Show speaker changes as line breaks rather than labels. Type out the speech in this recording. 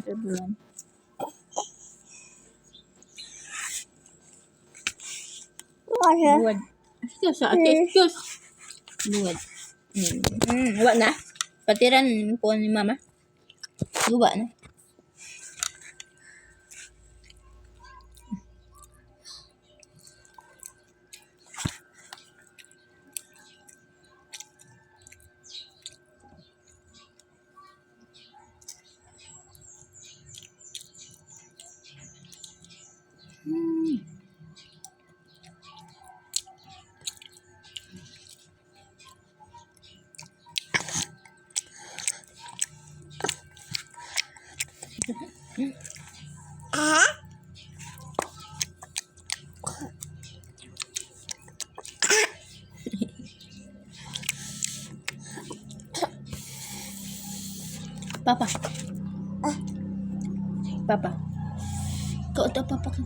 another balloon. Buwad. Excuse, excuse. Buwad. Wala na. Patiran po ni mama. Guba na. Papa. Papa. Kau tak papa kan?